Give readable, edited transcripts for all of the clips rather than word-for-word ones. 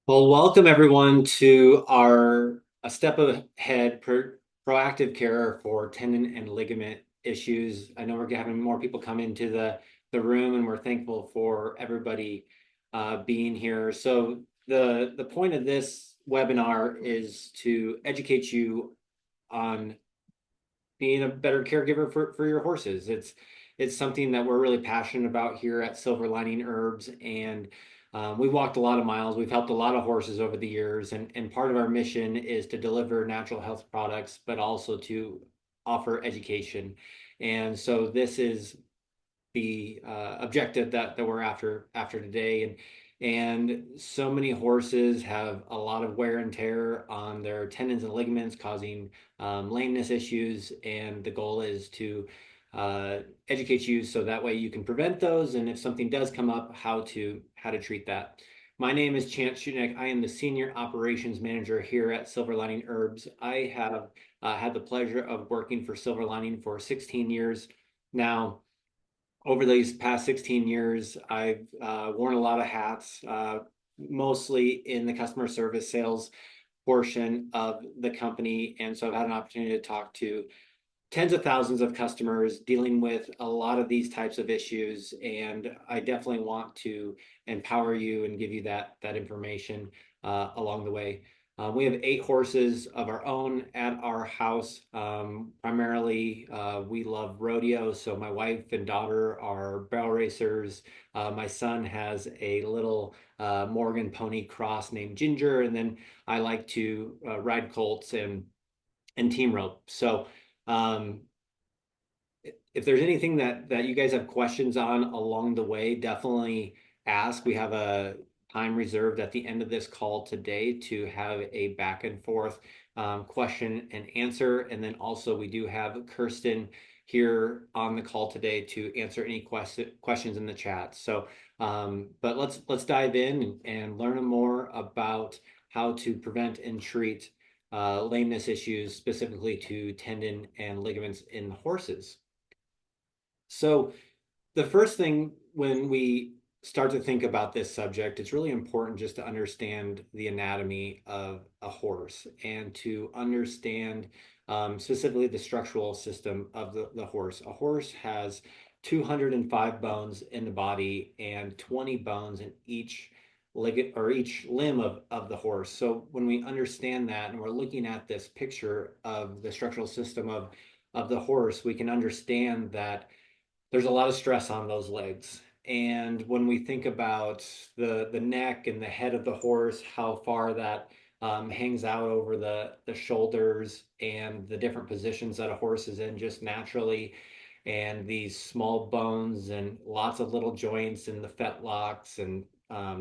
Well, welcome everyone to our A Step Ahead Proactive Care for Tendon and Ligament Issues. I know we're having more people come into the room, and we're thankful for everybody being here. So the point of this webinar is to educate you on being a better caregiver for your horses. It's something that we're really passionate about here at Silver Lining Herbs, and we've walked a lot of miles. We've helped a lot of horses over the years, and part of our mission is to deliver natural health products, but also to offer education. And so this is the objective that we're after today. And so many horses have a lot of wear and tear on their tendons and ligaments, causing lameness issues. And the goal is to educate you so that way you can prevent those. And if something does come up, how to treat that. My name is Chance Shutnick. I am the Senior Operations Manager here at Silver Lining Herbs. I have had the pleasure of working for Silver Lining for 16 years now. Over these past 16 years, I've worn a lot of hats, mostly in the customer service sales portion of the company. And so I've had an opportunity to talk to tens of thousands of customers dealing with a lot of these types of issues. And I definitely want to empower you and give you that information along the way. We have 8 horses of our own at our house. Primarily, we love rodeo. So my wife and daughter are barrel racers. My son has a little Morgan pony cross named Ginger. And then I like to ride colts and team rope. So um, if there's anything that you guys have questions on along the way, definitely ask. We have a time reserved at the end of this call today to have a back and forth question and answer. And then also we do have Kirsten here on the call today to answer any questions in the chat. So, but let's dive in and learn more about how to prevent and treat lameness issues, specifically to tendon and ligaments in horses. So the first thing when we start to think about this subject, it's really important just to understand the anatomy of a horse and to understand specifically the structural system of the horse. A horse has 205 bones in the body and 20 bones in each ligament or each limb of the horse. So when we understand that and we're looking at this picture of the structural system of the horse, we can understand that there's a lot of stress on those legs. And when we think about the neck and the head of the horse, how far that hangs out over the shoulders and the different positions that a horse is in just naturally, and these small bones and lots of little joints in the fetlocks and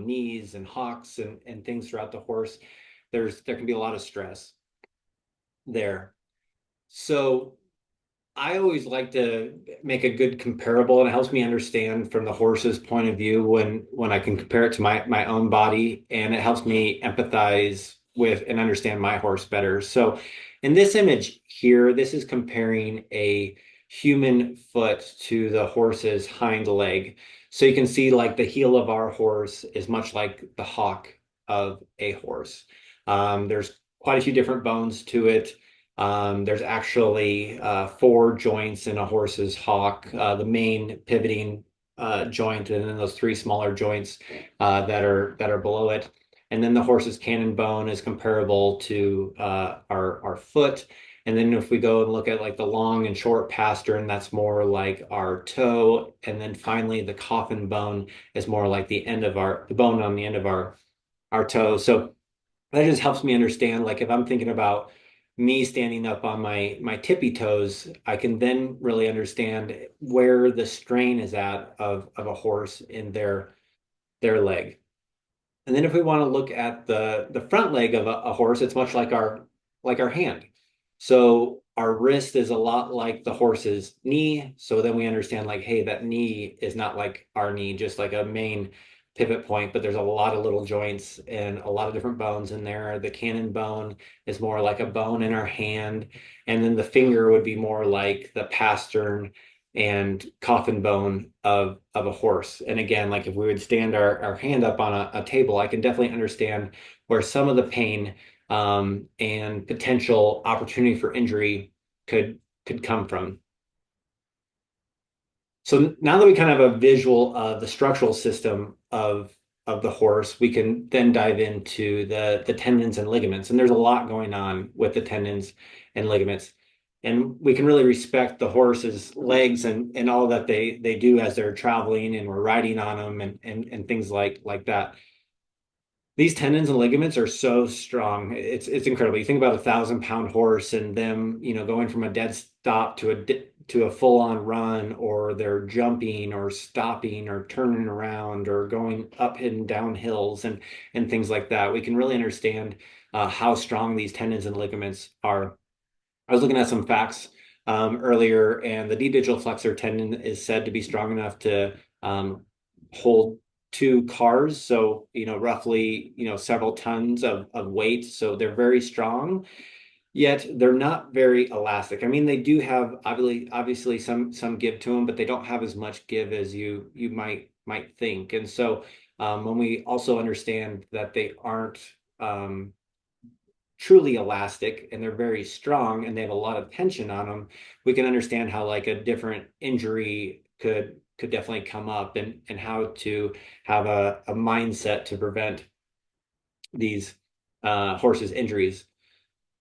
knees and hocks and things throughout the horse, there can be a lot of stress there. So I always like to make a good comparable, and it helps me understand from the horse's point of view when I can compare it to my own body, and it helps me empathize with and understand my horse better. So in this image here, this is comparing a human foot to the horse's hind leg. So you can see like the heel of our horse is much like the hock of a horse. There's quite a few different bones to it. There's actually 4 joints in a horse's hock, the main pivoting joint, and then those 3 smaller joints that are below it. And then the horse's cannon bone is comparable to our foot. And then if we go and look at like the long and short pastern, that's more like our toe. And then finally, the coffin bone is more like the bone on the end of our toe. So that just helps me understand, like if I'm thinking about me standing up on my tippy toes, I can then really understand where the strain is at of a horse in their leg. And then if we want to look at the front leg of a horse, it's much like our hand. So our wrist is a lot like the horse's knee. So then we understand like, hey, that knee is not like our knee, just like a main pivot point, but there's a lot of little joints and a lot of different bones in there. The cannon bone is more like a bone in our hand, and then the finger would be more like the pastern and coffin bone of a horse. And again, like if we would stand our hand up on a table, I can definitely understand where some of the pain and potential opportunity for injury could come from. So now that we kind of have a visual of the structural system of the horse, we can then dive into the tendons and ligaments. And there's a lot going on with the tendons and ligaments. And we can really respect the horse's legs and all that they do as they're traveling and we're riding on them and things like that. These tendons and ligaments are so strong. It's incredible. You think about 1,000 pound horse and them, going from a dead stop to a full on run, or they're jumping or stopping or turning around or going up and down hills and things like that. We can really understand how strong these tendons and ligaments are. I was looking at some facts earlier, and the deep digital flexor tendon is said to be strong enough to hold two cars. So, roughly, several tons of weight. So they're very strong, yet they're not very elastic. I mean, they do have obviously some give to them, but they don't have as much give as you might think. And so when we also understand that they aren't truly elastic and they're very strong and they have a lot of tension on them, we can understand how like a different injury could definitely come up, and how to have a mindset to prevent these horses' injuries.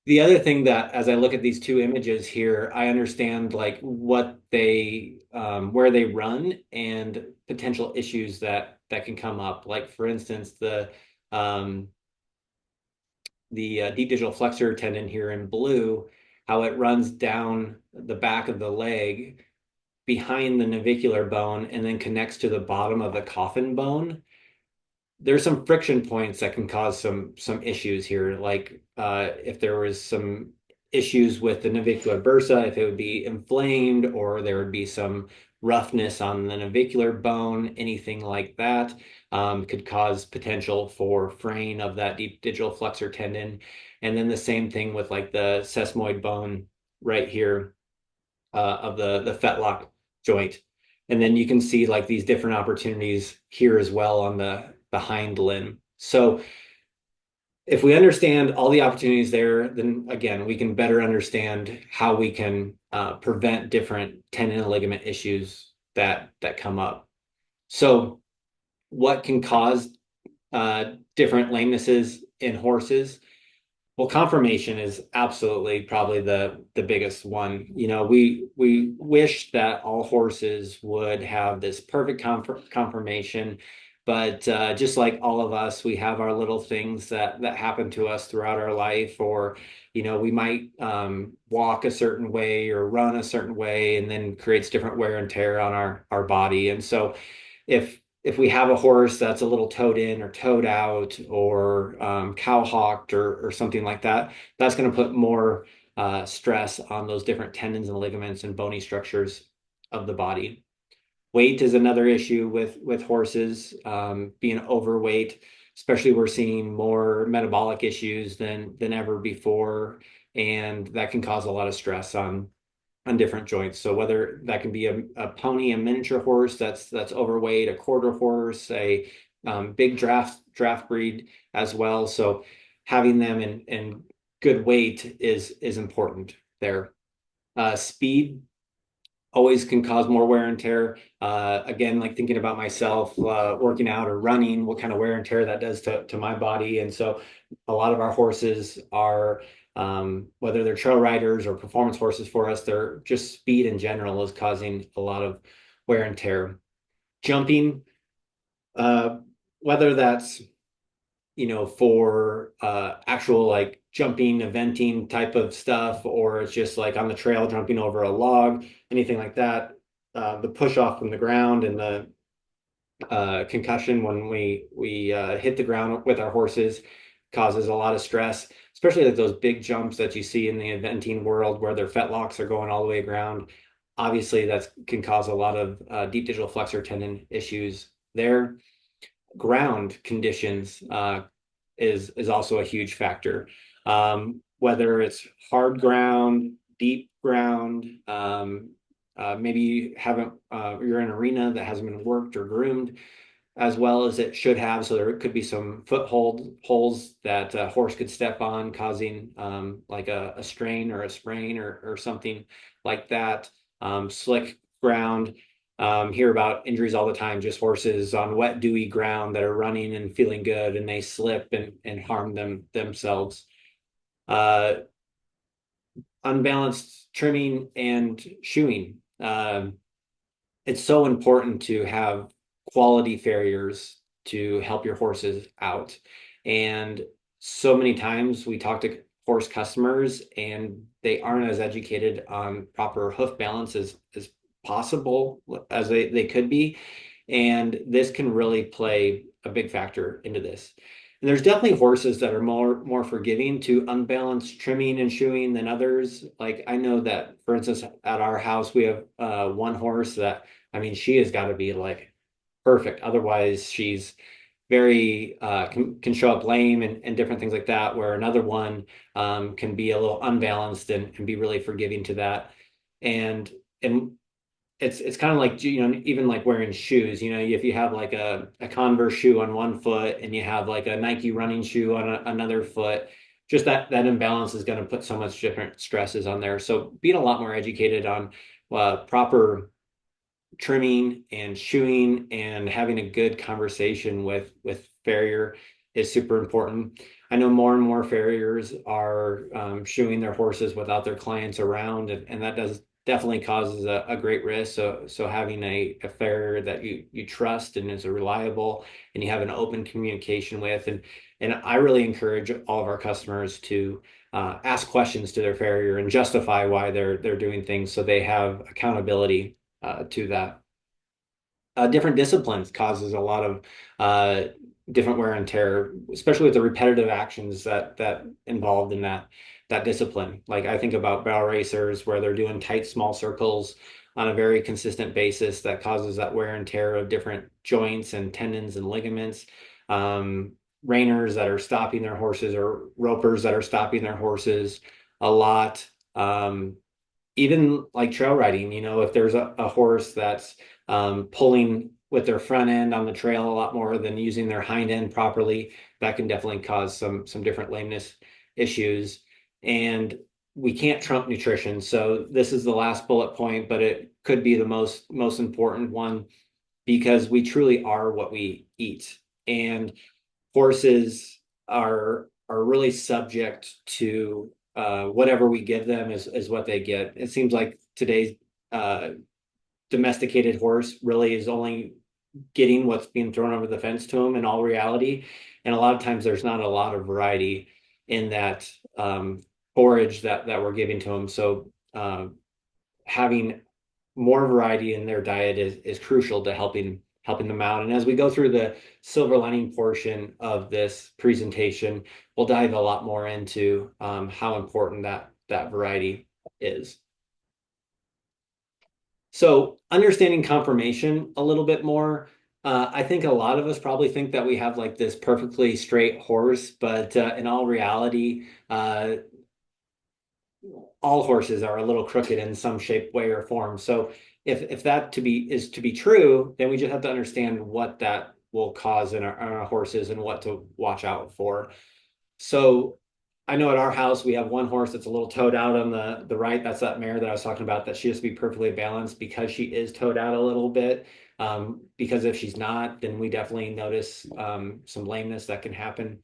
The other thing that as I look at these two images here, I understand like what they where they run and potential issues that can come up. Like for instance, um, the deep digital flexor tendon here in blue, how it runs down the back of the leg behind the navicular bone and then connects to the bottom of the coffin bone. There's some friction points that can cause some issues here, like if there was some issues with the navicular bursa, if it would be inflamed, or there would be some roughness on the navicular bone, anything like that could cause potential for fraying of that deep digital flexor tendon. And then the same thing with like the sesamoid bone right here of the fetlock joint. And then you can see like these different opportunities here as well on the hind limb. So if we understand all the opportunities there, then again, we can better understand how we can prevent different tendon and ligament issues that come up. So what can cause different lamenesses in horses? Well, conformation is absolutely probably the biggest one. We wish that all horses would have this perfect conformation, but just like all of us, we have our little things that happen to us throughout our life, or we might walk a certain way or run a certain way, and then creates different wear and tear on our body. And so, if we have a horse that's a little toed in or toed out, or cowhocked or something like that, that's going to put more stress on those different tendons and ligaments and bony structures of the body. Weight is another issue with horses being overweight, especially we're seeing more metabolic issues than ever before, and that can cause a lot of stress on different joints. So whether that can be a pony, a miniature horse that's overweight, a quarter horse, a big draft breed as well. So having them in good weight is important there. Speed always can cause more wear and tear. Again, like thinking about myself, working out or running, what kind of wear and tear that does to my body. And so a lot of our horses are, whether they're trail riders or performance horses for us, they're just speed in general is causing a lot of wear and tear. Jumping, uh, whether that's for actual like jumping, eventing type of stuff, or it's just like on the trail jumping over a log, anything like that. The push off from the ground and the concussion when we hit the ground with our horses causes a lot of stress, especially like those big jumps that you see in the eventing world where their fetlocks are going all the way around. Obviously, that can cause a lot of deep digital flexor tendon issues there. Ground conditions is also a huge factor. Whether it's hard ground, deep ground, maybe you haven't you're in an arena that hasn't been worked or groomed as well as it should have. So there could be some foothold holes that a horse could step on, causing like a strain or a sprain or something like that. Slick ground. Hear about injuries all the time, just horses on wet, dewy ground that are running and feeling good and they slip and harm themselves. Uh, Unbalanced trimming and shoeing. It's so important to have quality farriers to help your horses out. And so many times we talk to horse customers and they aren't as educated on proper hoof balance as possible as they could be. And this can really play a big factor into this. And there's definitely horses that are more forgiving to unbalanced trimming and shoeing than others. Like I know that, for instance, at our house we have one horse that I mean, she has got to be like perfect. Otherwise, she's very can show up lame and different things like that. Where another one can be a little unbalanced and be really forgiving to that. And and it's kind of like even like wearing shoes. You know, if you have like a Converse shoe on one foot and you have like a Nike running shoe on another foot, just that imbalance is going to put so much different stresses on there. So being a lot more educated on proper trimming and shoeing and having a good conversation with farrier is super important. I know more and more farriers are shoeing their horses without their clients around, and that does definitely causes a great risk. So having a farrier that you trust and is reliable and you have an open communication with, and I really encourage all of our customers to ask questions to their farrier and justify why they're doing things so they have accountability to that. Different disciplines causes a lot of different wear and tear, especially with the repetitive actions that involved in that discipline. Like I think about barrel racers where they're doing tight small circles on a very consistent basis that causes that wear and tear of different joints and tendons and ligaments. Reiners that are stopping their horses or ropers that are stopping their horses a lot. Even like trail riding, if there's a horse that's pulling with their front end on the trail a lot more than using their hind end properly, that can definitely cause some different lameness issues. And we can't trump nutrition. So this is the last bullet point, but it could be the most important one because we truly are what we eat. And horses are really subject to whatever we give them is what they get. It seems like today's uh, domesticated horse really is only getting what's being thrown over the fence to them in all reality. And a lot of times there's not a lot of variety in that forage that we're giving to them. So having more variety in their diet is crucial to helping them out. And as we go through the silver lining portion of this presentation, we'll dive a lot more into how important that variety is. So understanding conformation a little bit more. I think a lot of us probably think that we have like this perfectly straight horse, but in all reality, all horses are a little crooked in some shape, way, or form. So if that is to be true, then we just have to understand what that will cause in our horses and what to watch out for. So I know at our house we have one horse that's a little toed out on the right. That's that mare that I was talking about that she has to be perfectly balanced because she is toed out a little bit. Because if she's not, then we definitely notice some lameness that can happen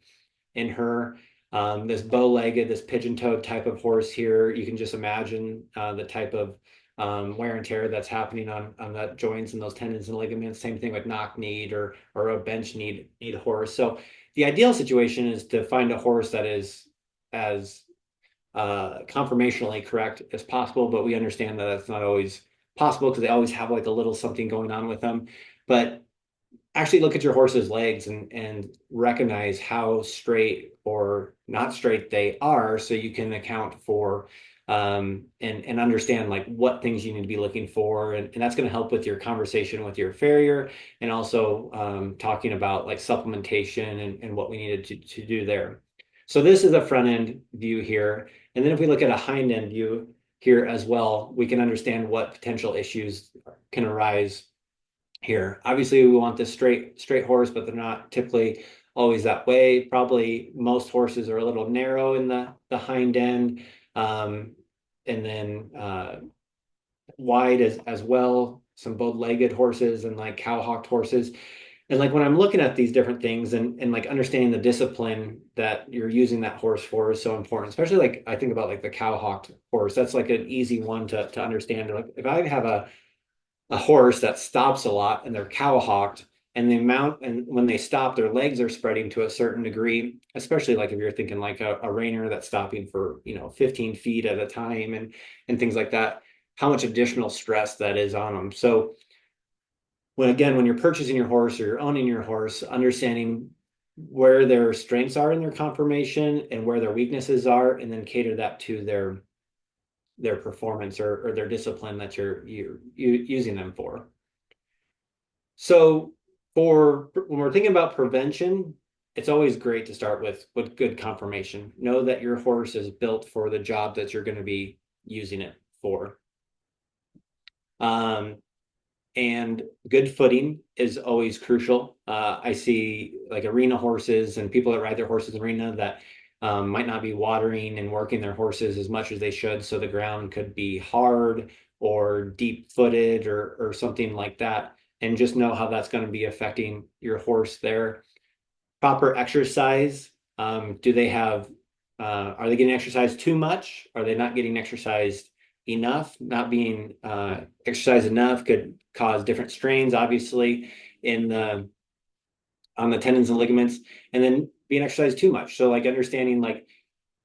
in her. This bow-legged, this pigeon-toed type of horse here, you can just imagine the type of wear and tear that's happening on that joints and those tendons and ligaments. Same thing with knock-kneed or a bench-kneed horse. So the ideal situation is to find a horse that is as conformationally correct as possible, but we understand that that's not always possible because they always have like a little something going on with them. But actually look at your horse's legs and recognize how straight or not straight they are, so you can account for and understand like what things you need to be looking for, and that's going to help with your conversation with your farrier, and also talking about like supplementation and what we needed to do there. So this is a front end view here, and then if we look at a hind end view here as well, we can understand what potential issues can arise here. Obviously, we want this straight horse, but they're not typically always that way. Probably most horses are a little narrow in the hind end, um, and then wide as well. Some bow-legged horses and like cow-hocked horses. And like when I'm looking at these different things and like understanding the discipline that you're using that horse for is so important. Especially like I think about like the cow-hocked horse. That's like an easy one to understand. Like if I have a horse that stops a lot and they're cowhocked, and the amount and when they stop their legs are spreading to a certain degree, especially like if you're thinking like a reiner that's stopping for 15 feet at a time and things like that, how much additional stress that is on them. So when you're purchasing your horse or you're owning your horse, understanding where their strengths are in their conformation and where their weaknesses are, and then cater that to their performance or their discipline that you're using them for. So for when we're thinking about prevention, it's always great to start with good conformation. Know that your horse is built for the job that you're going to be using it for. Um, and good footing is always crucial. I see like arena horses and people that ride their horses in arena that might not be watering and working their horses as much as they should. So the ground could be hard or deep footed or something like that. And just know how that's going to be affecting your horse there. Proper exercise. Do they have, are they getting exercise too much? Are they not getting exercised enough? Not being exercised enough could cause different strains, obviously, in the on the tendons and ligaments, and then being exercised too much. So like understanding like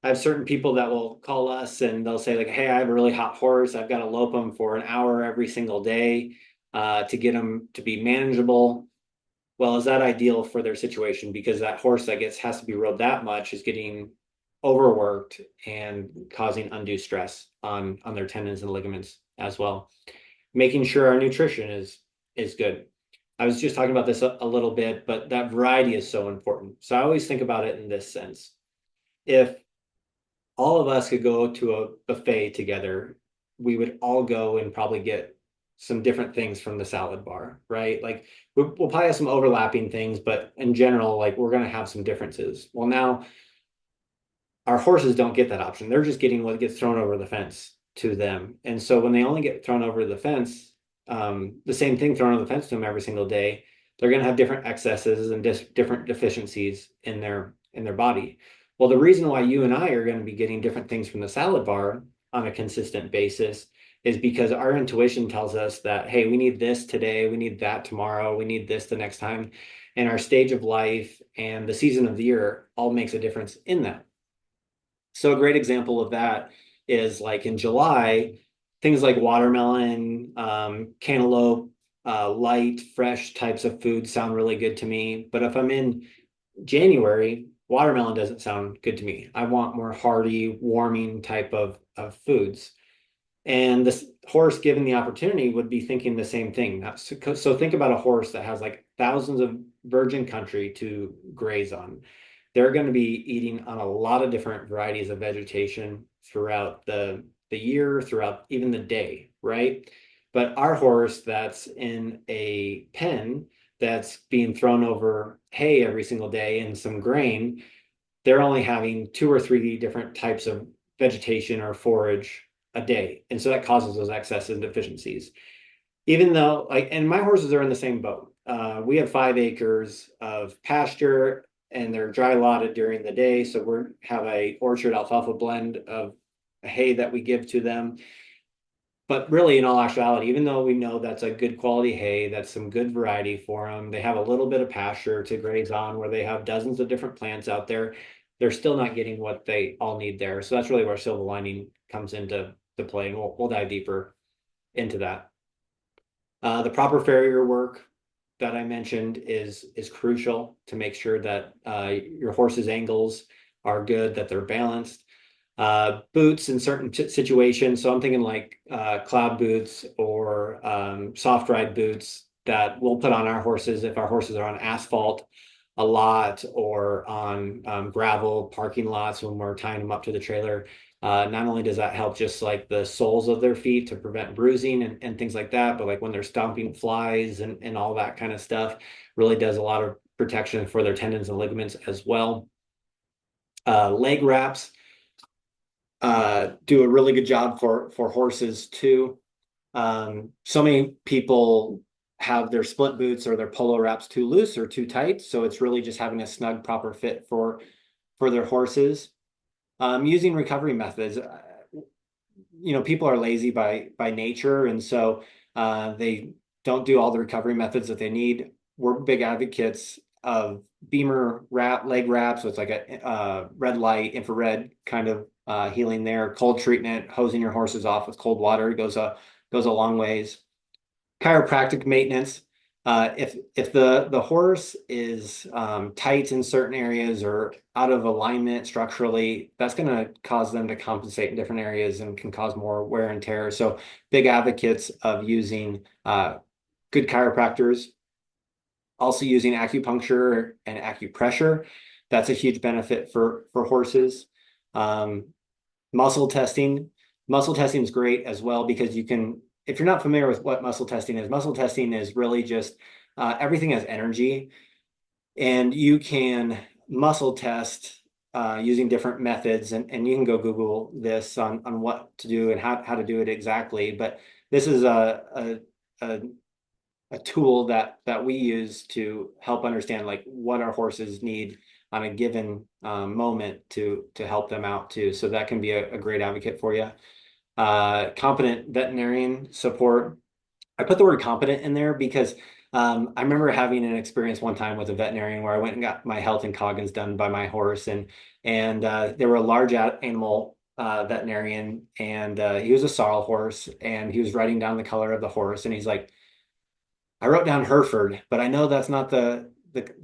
I have certain people that will call us and they'll say like, hey, I have a really hot horse. I've got to lope them for an hour every single day to get them to be manageable. Well, is that ideal for their situation? Because that horse that has to be rode that much is getting overworked and causing undue stress on their tendons and ligaments as well. Making sure our nutrition is good. I was just talking about this a little bit, but that variety is so important. So I always think about it in this sense. If all of us could go to a buffet together, we would all go and probably get some different things from the salad bar, right? Like we'll probably have some overlapping things, but in general, like we're going to have some differences. Well, now our horses don't get that option. They're just getting what gets thrown over the fence to them. And so when they only get thrown over the fence, the same thing thrown over the fence to them every single day, they're going to have different excesses and different deficiencies in their body. Well, the reason why you and I are going to be getting different things from the salad bar on a consistent basis is because our intuition tells us that, hey, we need this today, we need that tomorrow, we need this the next time. And our stage of life and the season of the year all makes a difference in that. So a great example of that is like in July, things like watermelon, cantaloupe, light, fresh types of foods sound really good to me. But if I'm in January, watermelon doesn't sound good to me. I want more hearty, warming type of foods. And this horse, given the opportunity, would be thinking the same thing. So think about a horse that has like thousands of virgin country to graze on. They're going to be eating on a lot of different varieties of vegetation throughout the year, throughout even the day, right? But our horse that's in a pen that's being thrown over hay every single day and some grain, they're only having 2 or 3 different types of vegetation or forage a day. And so that causes those excesses and deficiencies. Even though, like, and my horses are in the same boat. We have 5 acres of pasture and they're dry lotted during the day. So we have a orchard alfalfa blend of hay that we give to them. But really, in all actuality, even though we know that's a good quality hay, that's some good variety for them, they have a little bit of pasture to graze on where they have dozens of different plants out there. They're still not getting what they all need there. So that's really where silver lining comes into play. And we'll dive deeper into that. The proper farrier work, that I mentioned is crucial to make sure that your horse's angles are good, that they're balanced. Boots in certain situations. So I'm thinking like cloud boots or soft ride boots that we'll put on our horses if our horses are on asphalt a lot or on gravel parking lots when we're tying them up to the trailer. Not only does that help just like the soles of their feet to prevent bruising and things like that, but like when they're stomping flies and all that kind of stuff, really does a lot of protection for their tendons and ligaments as well. Leg wraps do a really good job for horses too. So many people have their split boots or their polo wraps too loose or too tight, so it's really just having a snug, proper fit for their horses. Using recovery methods, people are lazy by nature, and so they don't do all the recovery methods that they need. We're big advocates of Beamer leg wraps, so it's like a red light, infrared kind of healing there. Cold treatment, hosing your horses off with cold water goes a long ways. Chiropractic maintenance. If the horse is tight in certain areas or out of alignment structurally, that's going to cause them to compensate in different areas and can cause more wear and tear. So big advocates of using good chiropractors. Also using acupuncture and acupressure. That's a huge benefit for horses. Muscle testing. Muscle testing is great as well because you can, if you're not familiar with what muscle testing is really just everything has energy, and you can muscle test using different methods, and you can go Google this on what to do and how to do it exactly. But this is a tool that we use to help understand like what our horses need on a given moment to help them out too. So that can be a great advocate for you. Competent veterinarian support. I put the word competent in there because I remember having an experience one time with a veterinarian where I went and got my health and Coggins done by my horse, and they were a large animal veterinarian, and he was a sorrel horse, and he was writing down the color of the horse, and he's like, I wrote down Hereford, but I know that's not the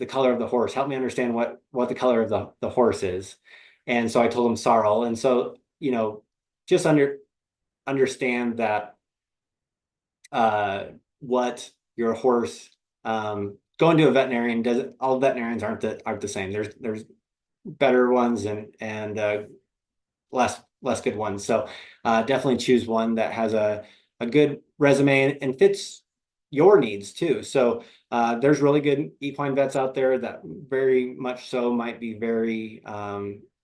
color of the horse. Help me understand what the color of the horse is. And so I told him sorrel. And so, just understand that what your horse going to a veterinarian doesn't, all veterinarians aren't the same. There's better ones and less good ones. So definitely choose one that has a good resume and fits your needs too. So there's really good equine vets out there that very much so might be very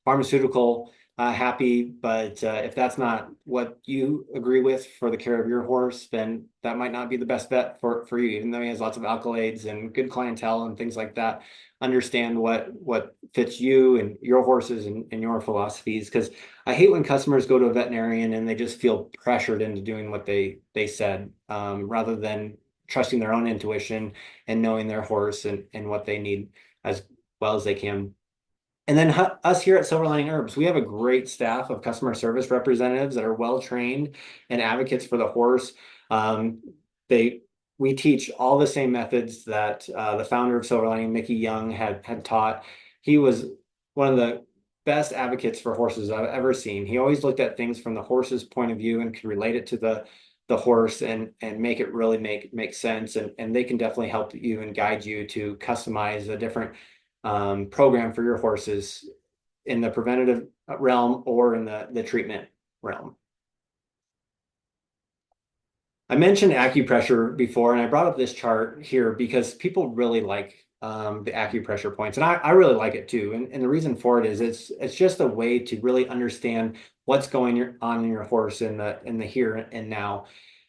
pharmaceutical happy, but if that's not what you agree with for the care of your horse, then that might not be the best vet for you, even though he has lots of accolades and good clientele and things like that. Understand what fits you and your horses and your philosophies, because I hate when customers go to a veterinarian and they just feel pressured into doing what they said rather than trusting their own intuition and knowing their horse and what they need as well as they can. And then us here at Silver Lining Herbs, we have a great staff of customer service representatives that are well trained and advocates for the horse. We teach all the same methods that the founder of Silver Lining, Mickey Young, had taught. He was one of the best advocates for horses I've ever seen. He always looked at things from the horse's point of view and could relate it to the horse and make it really make sense. And they can definitely help you and guide you to customize a different program for your horses in the preventative realm or in the treatment realm. I mentioned acupressure before, and I brought up this chart here because people really like the acupressure points, and I really like it too. And the reason for it is it's just a way to really understand what's going on in your horse in the here and now.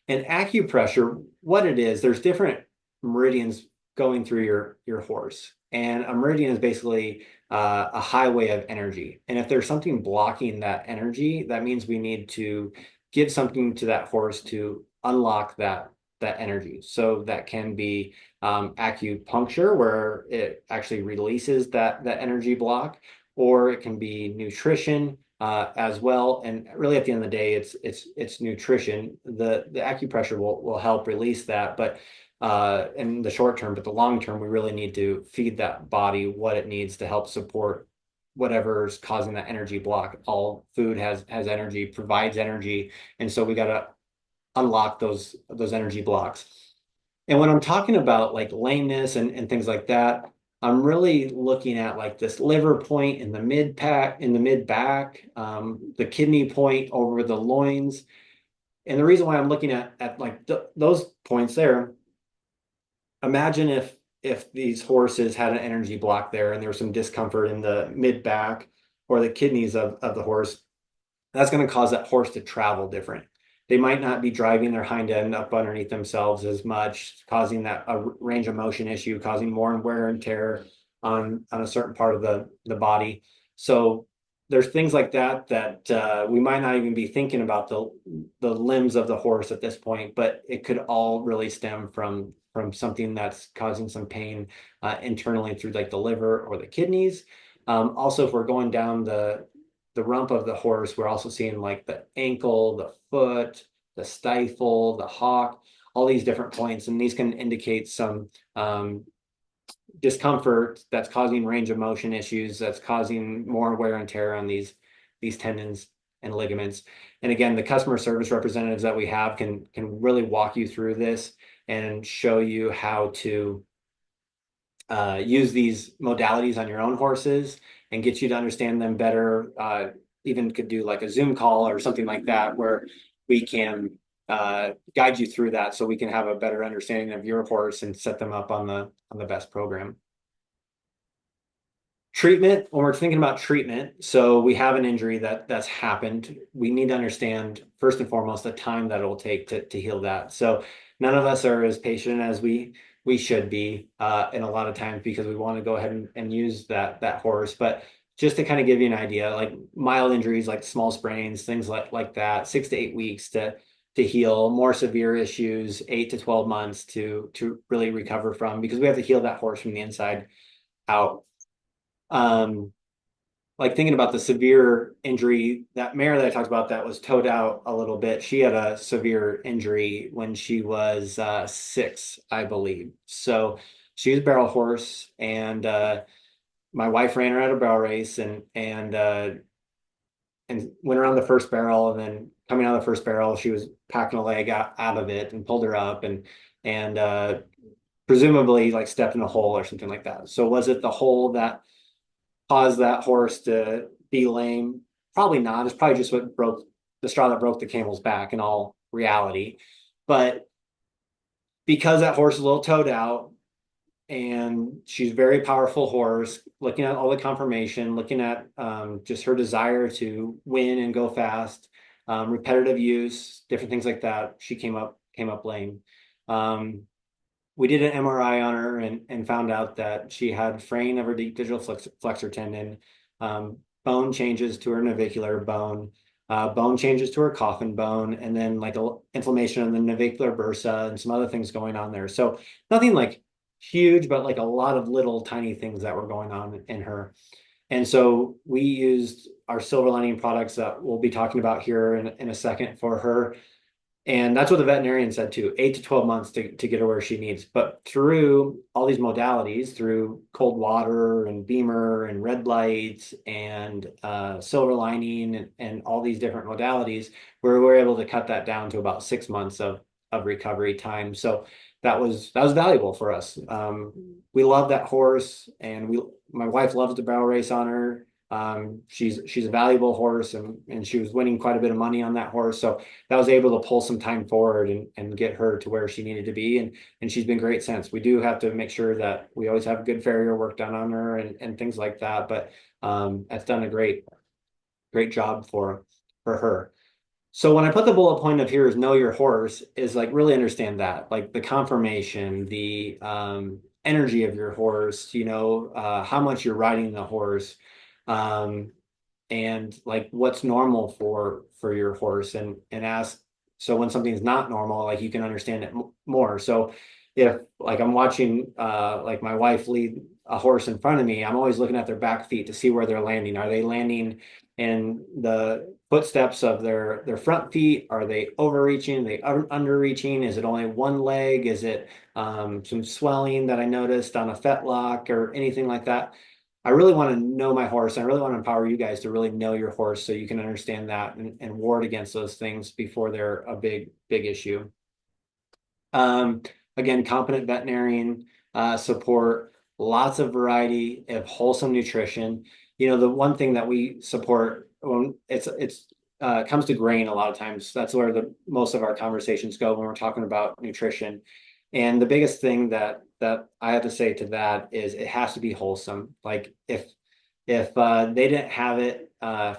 And acupressure, what it is, there's different meridians going through your horse, and a meridian is basically a highway of energy. And if there's something blocking that energy, that means we need to give something to that horse to unlock that energy. So that can be acupuncture, where it actually releases that energy block, or it can be nutrition as well. And really, at the end of the day, it's nutrition. The acupressure will help release that, but in the short term, but the long term, we really need to feed that body what it needs to help support whatever's causing that energy block. All food has energy, provides energy, and so we got to unlock those energy blocks. And when I'm talking about like lameness and things like that, I'm really looking at like this liver point in the mid back, the kidney point over the loins. And the reason why I'm looking at like those points there, imagine if these horses had an energy block there and there was some discomfort in the mid back or the kidneys of the horse, that's going to cause that horse to travel different. They might not be driving their hind end up underneath themselves as much, causing that a range of motion issue, causing more wear and tear on a certain part of the body. So there's things like that that we might not even be thinking about the limbs of the horse at this point, but it could all really stem from something that's causing some pain internally through like the liver or the kidneys. Also, if we're going down the rump of the horse, we're also seeing like the ankle, the foot, the stifle, the hock, all these different points. And these can indicate some discomfort that's causing range of motion issues, that's causing more wear and tear on these tendons and ligaments. And again, the customer service representatives that we have can really walk you through this and show you how to use these modalities on your own horses and get you to understand them better. Even could do like a Zoom call or something like that where we can guide you through that so we can have a better understanding of your horse and set them up on the best program. Treatment, when we're thinking about treatment, so we have an injury that's happened. We need to understand first and foremost the time that it will take to heal that. So none of us are as patient as we should be in a lot of times because we want to go ahead and use that horse. But just to kind of give you an idea, like mild injuries like small sprains, things like that, 6 to 8 weeks to heal. More severe issues, 8 to 12 months to really recover from, because we have to heal that horse from the inside out. Um, like thinking about the severe injury, that mare that I talked about that was towed out a little bit, she had a severe injury when she was 6, I believe. So she was a barrel horse, and my wife ran her at a barrel race and went around the first barrel, and then coming out of the first barrel, she was packing a leg out of it and pulled her up and presumably like stepped in a hole or something like that. So was it the hole that caused that horse to be lame? Probably not. It's probably just what broke the straw that broke the camel's back in all reality. But because that horse is a little towed out and she's a very powerful horse, looking at all the conformation, looking at just her desire to win and go fast, repetitive use, different things like that, she came up lame. We did an MRI on her and found out that she had fraying of her deep digital flexor tendon, bone changes to her navicular bone, bone changes to her coffin bone, and then like inflammation on the navicular bursa and some other things going on there. So nothing like huge, but like a lot of little tiny things that were going on in her. And so we used our silver lining products that we'll be talking about here in a second for her. And that's what the veterinarian said too, 8 to 12 months to get her where she needs. But through all these modalities, through cold water and beamer and red lights and silver lining and all these different modalities, we're able to cut that down to about 6 months of recovery time. So that was valuable for us. We love that horse, and my wife loves the barrel race on her. She's a valuable horse, and she was winning quite a bit of money on that horse. So that was able to pull some time forward and get her to where she needed to be. And she's been great since. We do have to make sure that we always have good farrier work done on her and things like that. But that's done a great job for her. So when I put the bullet point of here is know your horse, is like really understand that, like the conformation, the energy of your horse, how much you're riding the horse, um, and like what's normal for your horse, and ask. So when something's not normal, like you can understand it more. So if like I'm watching like my wife lead a horse in front of me, I'm always looking at their back feet to see where they're landing. Are they landing and the footsteps of their front feet. Are they overreaching? Are they underreaching? Is it only one leg? Is it some swelling that I noticed on a fetlock or anything like that? I really want to know my horse. I really want to empower you guys to really know your horse so you can understand that and ward against those things before they're a big issue. Um, Again, competent veterinarian support, lots of variety of wholesome nutrition. You know, the one thing that we support when it's comes to grain a lot of times. That's where the most of our conversations go when we're talking about nutrition. And the biggest thing that I have to say to that is it has to be wholesome. Like if they didn't have it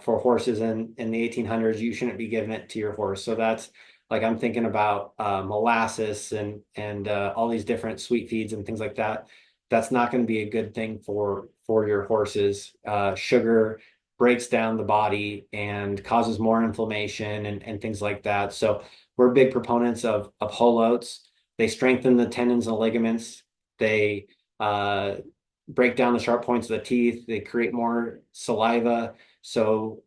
for horses in the 1800s, you shouldn't be giving it to your horse. So that's like I'm thinking about molasses and all these different sweet feeds and things like that. That's not going to be a good thing for your horses. Sugar breaks down the body and causes more inflammation and things like that. So we're big proponents of whole oats. They strengthen the tendons and ligaments. They break down the sharp points of the teeth. They create more saliva, so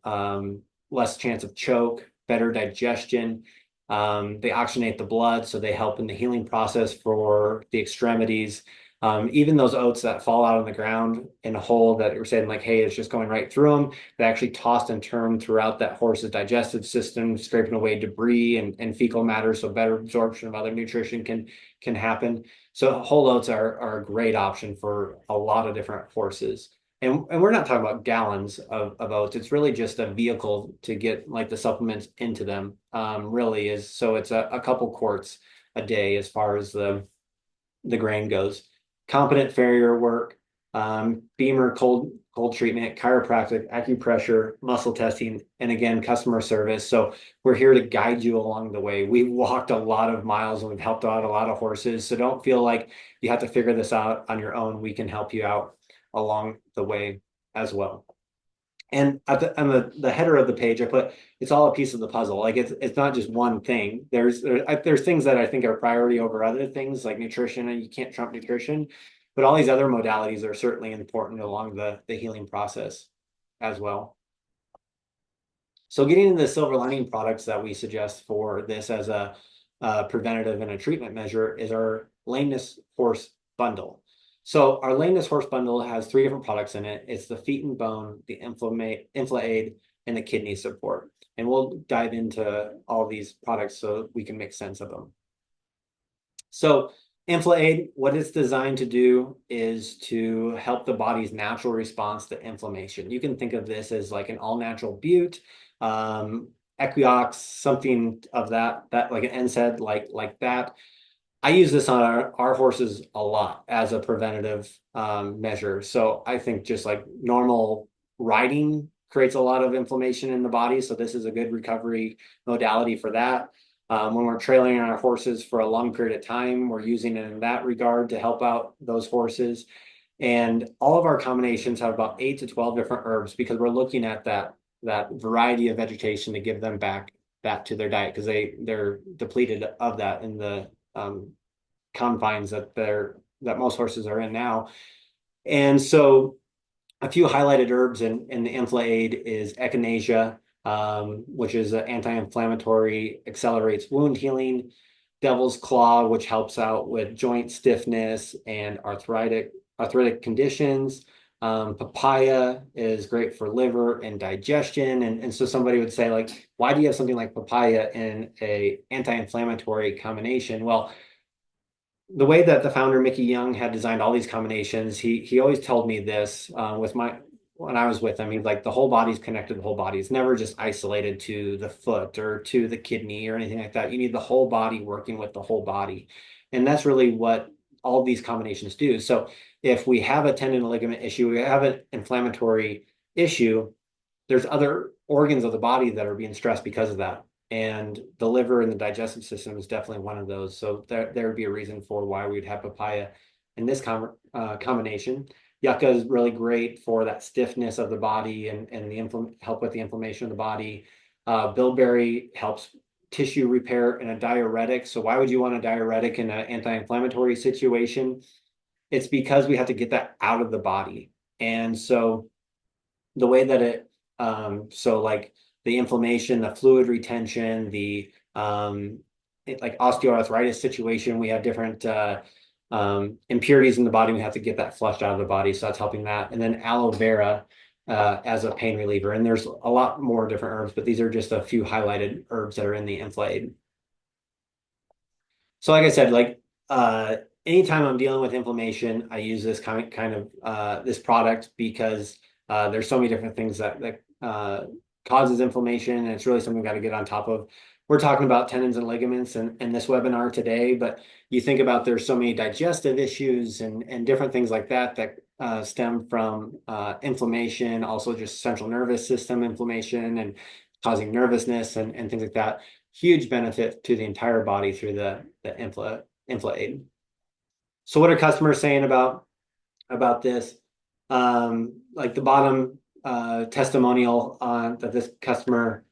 less chance of choke, better digestion. They oxygenate the blood, so they help in the healing process for the extremities. Even those oats that fall out on the ground in a hole that you're saying like, hey, it's just going right through them, they actually tossed and turned throughout that horse's digestive system, scraping away debris and fecal matter, so better absorption of other nutrition can happen. So whole oats are a great option for a lot of different horses. And we're not talking about gallons of oats. It's really just a vehicle to get like the supplements into them. Really is. So it's a couple quarts a day as far as the grain goes. Competent farrier work, Beamer cold treatment, chiropractic, acupressure, muscle testing, and again, customer service. So we're here to guide you along the way. We've walked a lot of miles and we've helped out a lot of horses. So don't feel like you have to figure this out on your own. We can help you out along the way as well. And on the header of the page, I put it's all a piece of the puzzle. Like it's not just one thing. There's things that I think are priority over other things like nutrition, and you can't trump nutrition, but all these other modalities are certainly important along the healing process as well. So getting into the silver lining products that we suggest for this as a preventative and a treatment measure is our lameness horse bundle. So our lameness horse bundle has 3 different products in it. It's the feet and bone, the infla-aid, and the kidney support. And we'll dive into all these products so we can make sense of them. So infla-aid, what it's designed to do is to help the body's natural response to inflammation. You can think of this as like an all-natural bute, Equiox, something of that like an NSAID like that. I use this on our horses a lot as a preventative measure. So I think just like normal riding creates a lot of inflammation in the body. So this is a good recovery modality for that. When we're trailing our horses for a long period of time, we're using it in that regard to help out those horses. And all of our combinations have about 8 to 12 different herbs because we're looking at that variety of vegetation to give them back to their diet because they're depleted of that in the confines that most horses are in now. And so a few highlighted herbs in the infla-aid is echinacea, which is an anti-inflammatory, accelerates wound healing. Devil's claw, which helps out with joint stiffness and arthritic conditions. Papaya is great for liver and digestion. And so somebody would say, like, why do you have something like papaya in a anti-inflammatory combination? Well, the way that the founder Mickey Young had designed all these combinations, he always told me this when I was with him. He's like, the whole body's connected to the whole body. It's never just isolated to the foot or to the kidney or anything like that. You need the whole body working with the whole body. And that's really what all these combinations do. So if we have a tendon and ligament issue, we have an inflammatory issue, there's other organs of the body that are being stressed because of that. And the liver and the digestive system is definitely one of those. So there would be a reason for why we'd have papaya in this combination. Yucca is really great for that stiffness of the body and the help with the inflammation of the body. Bilberry helps tissue repair and a diuretic. So why would you want a diuretic in an anti-inflammatory situation? It's because we have to get that out of the body. And so the way that it So like the inflammation, the fluid retention, the like osteoarthritis situation, we have different impurities in the body. We have to get that flushed out of the body. So that's helping that. And then aloe vera as a pain reliever. And there's a lot more different herbs, but these are just a few highlighted herbs that are in the Infla-Aid. So like I said, like anytime I'm dealing with inflammation, I use this kind of this product because there's so many different things that causes inflammation, and it's really something we've got to get on top of. We're talking about tendons and ligaments in this webinar today, but you think about there's so many digestive issues and different things like that that stem from inflammation, also just central nervous system inflammation and causing nervousness and things like that. Huge benefit to the entire body through the Infla-Aid. So what are customers saying about this? Like the bottom testimonial that this customer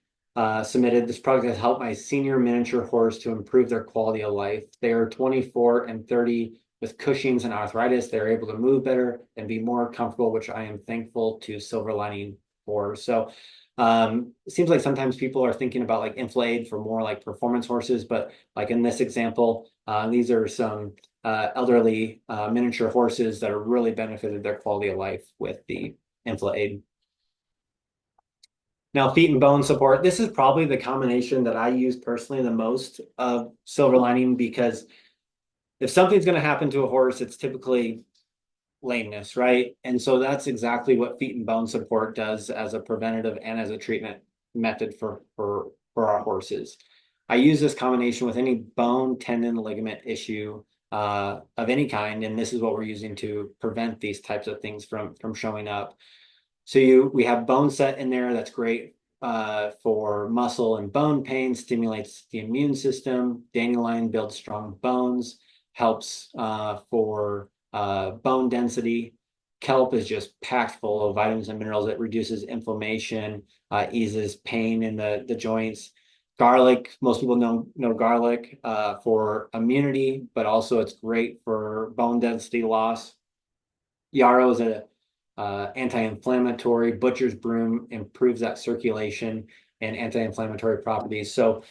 submitted, this product has helped my senior miniature horse to improve their quality of life. They are 24 and 30 with Cushing's and arthritis. They're able to move better and be more comfortable, which I am thankful to Silver Lining for. So it seems like sometimes people are thinking about like Infla-Aid for more like performance horses, but like in this example, these are some elderly miniature horses that have really benefited their quality of life with the Infla-Aid. Now, feet and bone support. This is probably the combination that I use personally the most of Silver Lining, because if something's going to happen to a horse, it's typically lameness, right? And so that's exactly what feet and bone support does as a preventative and as a treatment method for our horses. I use this combination with any bone, tendon, ligament issue of any kind, and this is what we're using to prevent these types of things from showing up. So we have bone set in there. That's great for muscle and bone pain, stimulates the immune system. Dandelion builds strong bones, helps for bone density. Kelp is just packed full of vitamins and minerals. It reduces inflammation, eases pain in the joints. Garlic, most people know garlic for immunity, but also it's great for bone density loss. Yarrow is a anti-inflammatory. Butcher's broom improves that circulation and anti-inflammatory properties. So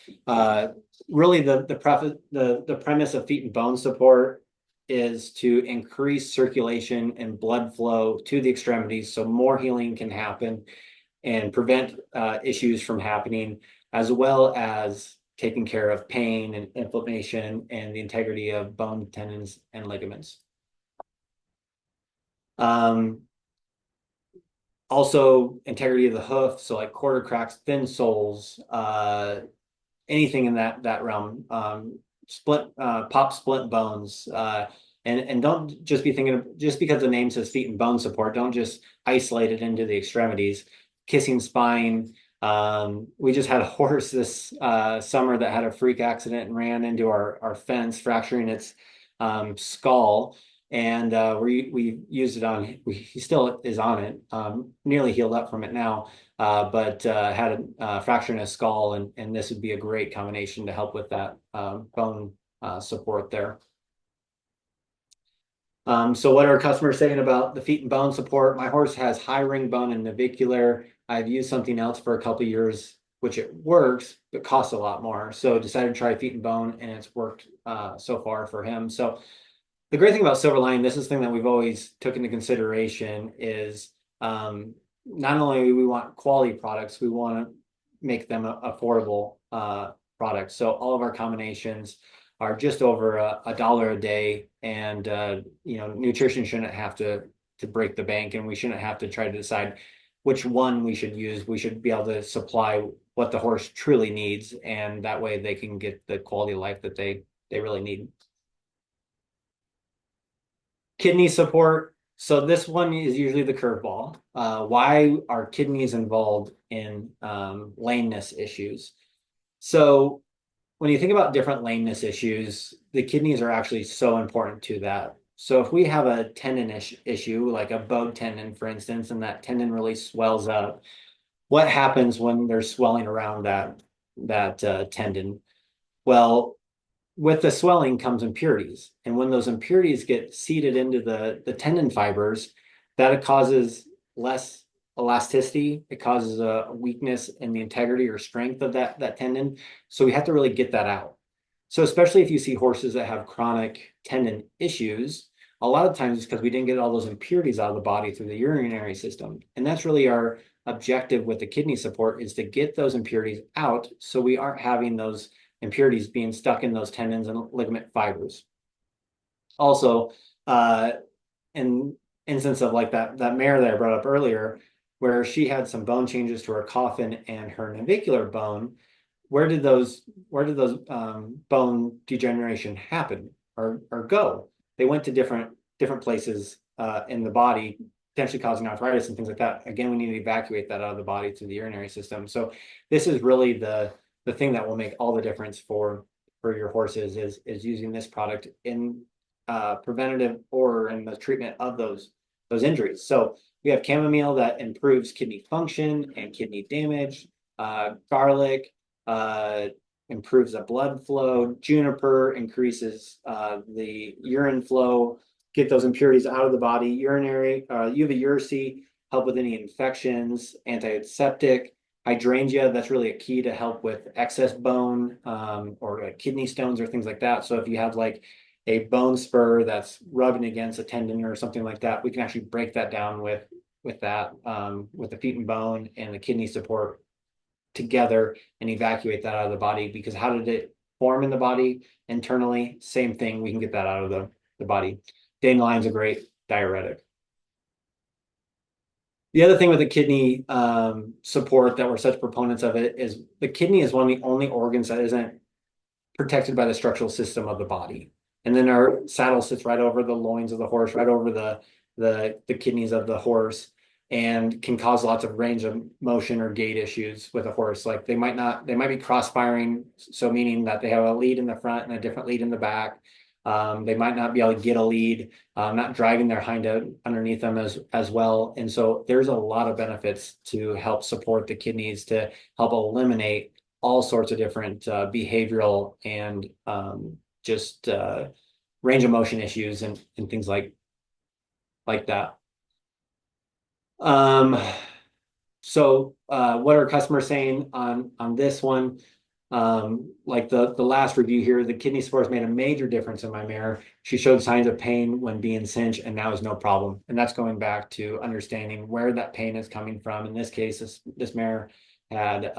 really the premise of feet and bone support is to increase circulation and blood flow to the extremities so more healing can happen and prevent issues from happening, as well as taking care of pain and inflammation and the integrity of bone, tendons, and ligaments. Also integrity of the hoof, so like quarter cracks, thin soles, anything in that realm. Pop split bones, and don't just be thinking of, just because the name says feet and bone support, don't just isolate it into the extremities. Kissing spine. We just had a horse this summer that had a freak accident and ran into our fence, fracturing its skull. And we used it on, he still is on it, nearly healed up from it now, but had a fracture in his skull, and this would be a great combination to help with that bone support there. So what are customers saying about the feet and bone support? My horse has high ring bone and navicular. I've used something else for a couple of years, which it works, but costs a lot more. So decided to try feet and bone, and it's worked so far for him. So the great thing about Silver Lining, this is the thing that we've always took into consideration, is not only we want quality products, we want to make them affordable products. So all of our combinations are just over $1 a day, and nutrition shouldn't have to break the bank, and we shouldn't have to try to decide which one we should use. We should be able to supply what the horse truly needs, and that way they can get the quality of life that they really need. Kidney support. So this one is usually the curveball. Why are kidneys involved in lameness issues? So when you think about different lameness issues, the kidneys are actually so important to that. So if we have a tendon issue, like a bowed tendon, for instance, and that tendon really swells up, what happens when there's swelling around that tendon? Well, with the swelling comes impurities. And when those impurities get seeded into the tendon fibers, that causes less elasticity. It causes a weakness in the integrity or strength of that tendon. So we have to really get that out. So especially if you see horses that have chronic tendon issues, a lot of times it's because we didn't get all those impurities out of the body through the urinary system. And that's really our objective with the kidney support, is to get those impurities out so we aren't having those impurities being stuck in those tendons and ligament fibers. Also, in instance of like that mare that I brought up earlier, where she had some bone changes to her coffin and her navicular bone, where did those bone degeneration happen or go? They went to different places in the body, potentially causing arthritis and things like that. Again, we need to evacuate that out of the body through the urinary system. So this is really the thing that will make all the difference for your horses, is using this product in preventative or in the treatment of those injuries. So we have chamomile that improves kidney function and kidney damage. Garlic improves the blood flow. Juniper increases the urine flow, get those impurities out of the body. Urinary, UV help with any infections. Antiseptic. Hydrangea, that's really a key to help with excess bone or like kidney stones or things like that. So if you have like a bone spur that's rubbing against a tendon or something like that, we can actually break that down with that with the feet and bone and the kidney support together and evacuate that out of the body. Because how did it form in the body internally? Same thing, we can get that out of the body. Dandelion's a great diuretic. The other thing with the kidney support that we're such proponents of it is the kidney is one of the only organs that isn't protected by the structural system of the body. And then our saddle sits right over the loins of the horse, right over the kidneys of the horse, and can cause lots of range of motion or gait issues with a horse. Like they might be cross firing, so meaning that they have a lead in the front and a different lead in the back. They might not be able to get a lead, not driving their hind out underneath them as well. And so there's a lot of benefits to help support the kidneys, to help eliminate all sorts of different behavioral and just range of motion issues and things like that. So what are customers saying on this one? Like the last review here, the kidney spores made a major difference in my mare. She showed signs of pain when being cinched and now is no problem. And that's going back to understanding where that pain is coming from. In this case, this mare had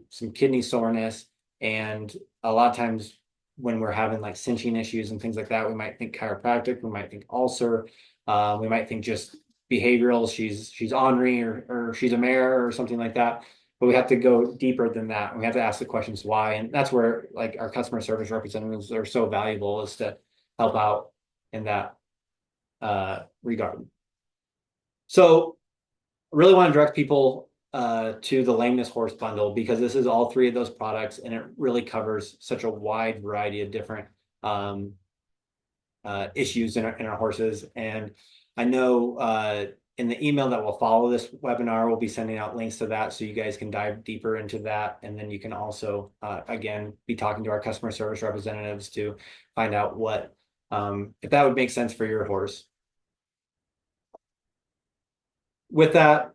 some kidney soreness, and a lot of times when we're having like cinching issues and things like that, we might think chiropractic, we might think ulcer, we might think just behavioral, she's ornery or she's a mare or something like that. But we have to go deeper than that. We have to ask the questions why. And that's where like our customer service representatives are so valuable, is to help out in that regard. So I really want to direct people to the lameness horse bundle, because this is all three of those products, and it really covers such a wide variety of different issues in our horses. And I know in the email that will follow this webinar, we'll be sending out links to that, so you guys can dive deeper into that. And then you can also, again, be talking to our customer service representatives to find out what, if that would make sense for your horse. With that,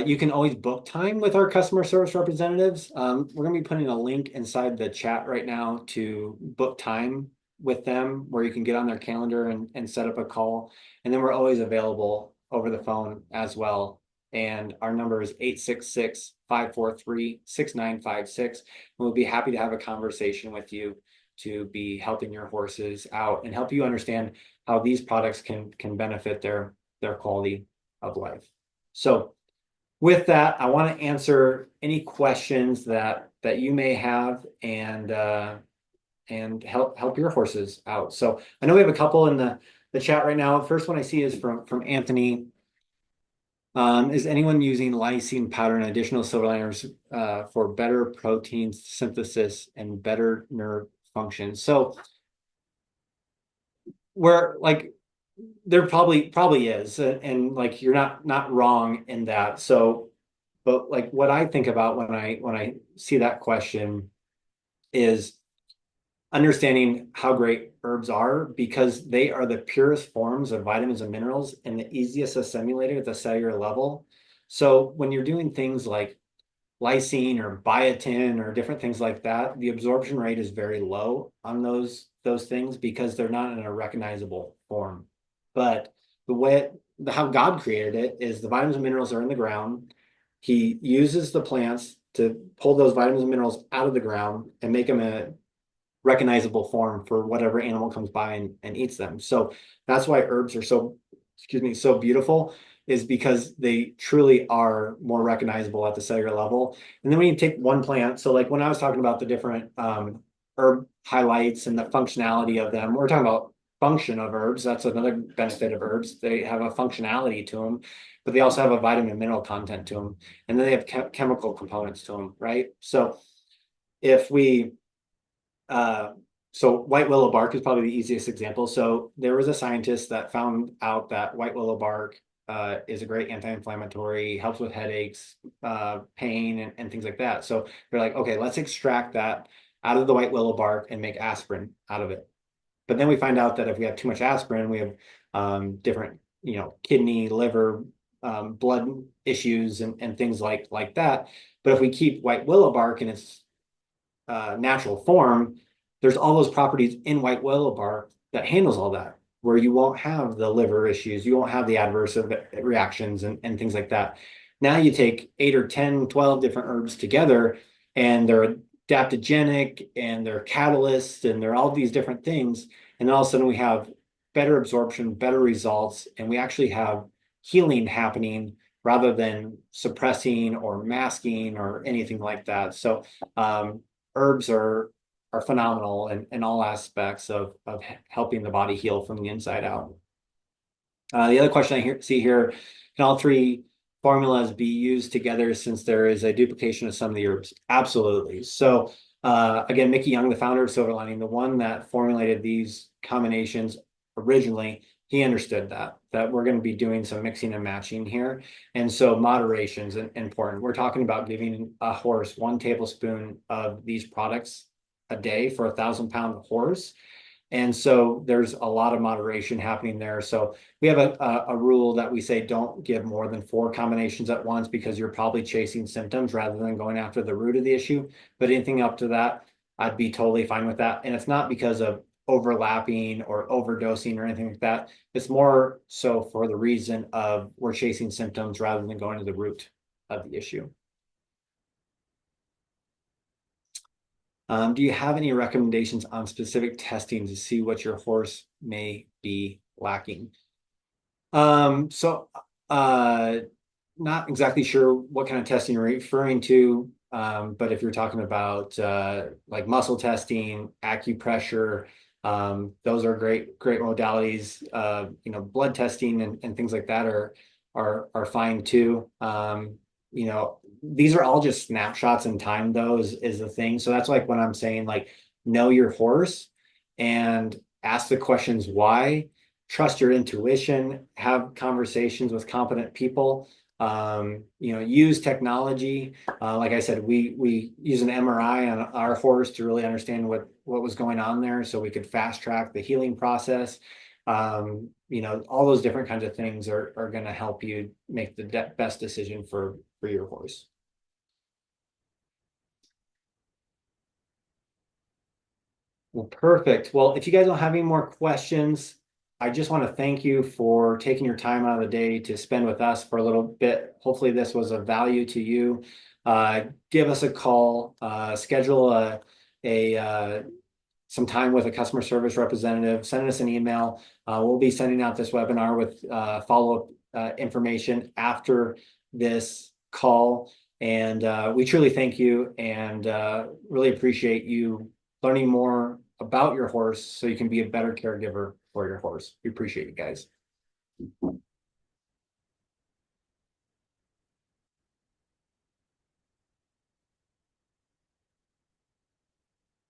you can always book time with our customer service representatives. We're going to be putting a link inside the chat right now to book time with them, where you can get on their calendar and set up a call. And then we're always available over the phone as well. And our number is 866-543-6956. And we'll be happy to have a conversation with you to be helping your horses out and help you understand how these products can benefit their quality of life. So with that, I want to answer any questions that you may have and help your horses out. So I know we have a couple in the chat right now. The first one I see is from Anthony. Is anyone using lysine powder and additional silver liners for better protein synthesis and better nerve function? So we're like, there probably is, and like you're not wrong in that. So, but like what I think about when I see that question is understanding how great herbs are, because they are the purest forms of vitamins and minerals and the easiest assimilated at the cellular level. So when you're doing things like lysine or biotin or different things like that, the absorption rate is very low on those things because they're not in a recognizable form. But the way how God created it is the vitamins and minerals are in the ground. He uses the plants to pull those vitamins and minerals out of the ground and make them a recognizable form for whatever animal comes by and eats them. So that's why herbs are so, excuse me, so beautiful, is because they truly are more recognizable at the cellular level. And then when you take one plant, so like when I was talking about the different herb highlights and the functionality of them, we're talking about function of herbs. That's another benefit of herbs. They have a functionality to them, but they also have a vitamin mineral content to them. And then they have chemical components to them, right? So if we uh, so white willow bark is probably the easiest example. So there was a scientist that found out that white willow bark is a great anti-inflammatory, helps with headaches, pain, and things like that. So they're like, okay, let's extract that out of the white willow bark and make aspirin out of it. But then we find out that if we have too much aspirin, we have different, kidney, liver, blood issues, and things like that. But if we keep white willow bark in its natural form, there's all those properties in white willow bark that handles all that, where you won't have the liver issues, you won't have the adverse reactions and things like that. Now you take 8 or 10, 12 different herbs together, and they're adaptogenic and they're catalysts and they're all these different things. And then all of a sudden we have better absorption, better results, and we actually have healing happening rather than suppressing or masking or anything like that. So herbs are phenomenal in all aspects of helping the body heal from the inside out. The other question see here, can all three formulas be used together since there is a duplication of some of the herbs? Absolutely. So again, Mickey Young, the founder of Silver Lining, the one that formulated these combinations originally, he understood that we're going to be doing some mixing and matching here. And so moderation is important. We're talking about giving a horse 1 tablespoon of these products a day for a 1,000-pound horse. And so there's a lot of moderation happening there. So we have a rule that we say don't give more than 4 combinations at once because you're probably chasing symptoms rather than going after the root of the issue. But anything up to that, I'd be totally fine with that. And it's not because of overlapping or overdosing or anything like that. It's more so for the reason of we're chasing symptoms rather than going to the root of the issue. Do you have any recommendations on specific testing to see what your horse may be lacking? So not exactly sure what kind of testing you're referring to, but if you're talking about like muscle testing, acupressure, those are great modalities. Blood testing and things like that are fine too. These are all just snapshots in time, though, is the thing. So that's like when I'm saying, like, know your horse and ask the questions why, trust your intuition, have conversations with competent people, use technology. Like I said, we use an MRI on our horse to really understand what was going on there so we could fast track the healing process. All those different kinds of things are going to help you make the best decision for your horse. Well, perfect. Well, if you guys don't have any more questions, I just want to thank you for taking your time out of the day to spend with us for a little bit. Hopefully this was of value to you. Give us a call, schedule some time with a customer service representative, send us an email. We'll be sending out this webinar with follow-up information after this call. And we truly thank you and really appreciate you learning more about your horse so you can be a better caregiver for your horse. We appreciate you guys.